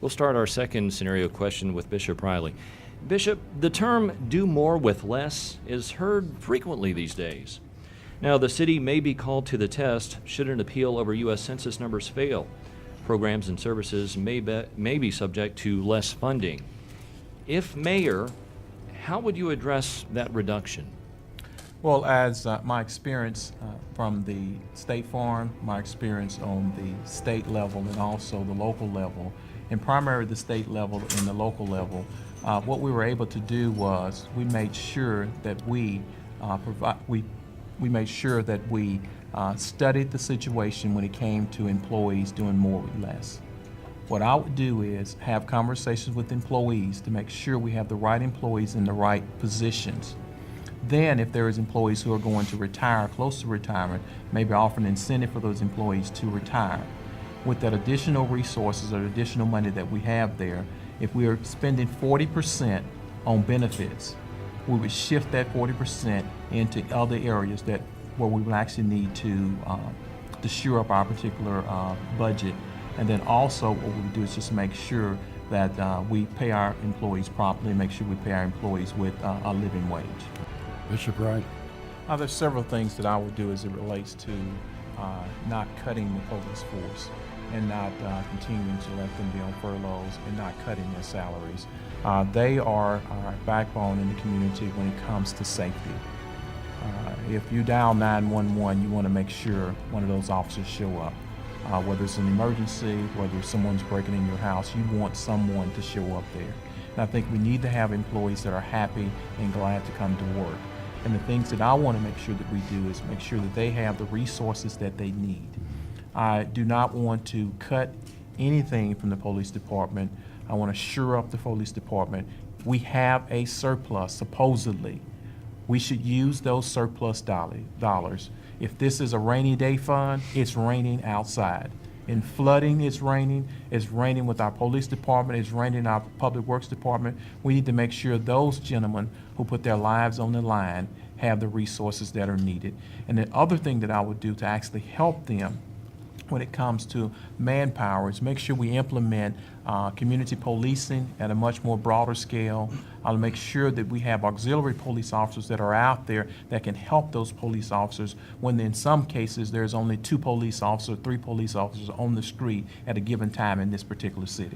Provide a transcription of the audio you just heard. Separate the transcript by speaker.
Speaker 1: We'll start our second scenario question with Bishop Riley. Bishop, the term do more with less is heard frequently these days. Now, the city may be called to the test should an appeal over U.S. Census numbers fail. Programs and services may be subject to less funding. If mayor, how would you address that reduction?
Speaker 2: Well, as my experience from the State Farm, my experience on the state level and also the local level, and primarily the state level and the local level, what we were able to do was we made sure that we made sure that we studied the situation when it came to employees doing more with less. What I would do is have conversations with employees to make sure we have the right employees in the right positions. Then, if there is employees who are going to retire, close to retirement, maybe offer an incentive for those employees to retire. With that additional resources or additional money that we have there, if we are spending 40% on benefits, we would shift that 40% into other areas where we would actually need to shore up our particular budget. And then also what we would do is just make sure that we pay our employees properly, make sure we pay our employees with a living wage.
Speaker 3: Bishop Wright.
Speaker 2: There's several things that I would do as it relates to not cutting the police force and not continuing to let them be on furloughs and not cutting their salaries. They are our backbone in the community when it comes to safety. If you dial 911, you want to make sure one of those officers show up. Whether it's an emergency, whether someone's breaking in your house, you want someone to show up there. And I think we need to have employees that are happy and glad to come to work. And the things that I want to make sure that we do is make sure that they have the resources that they need. I do not want to cut anything from the police department. I want to shore up the police department. We have a surplus, supposedly. We should use those surplus dollars. If this is a rainy day fund, it's raining outside. In flooding, it's raining with our police department, it's raining in our public works department. We need to make sure those gentlemen who put their lives on the line have the resources that are needed. And the other thing that I would do to actually help them when it comes to manpower is make sure we implement community policing at a much more broader scale. I'll make sure that we have auxiliary police officers that are out there that can help those police officers when in some cases there's only 2 police officers, 3 police officers on the street at a given time in this particular city.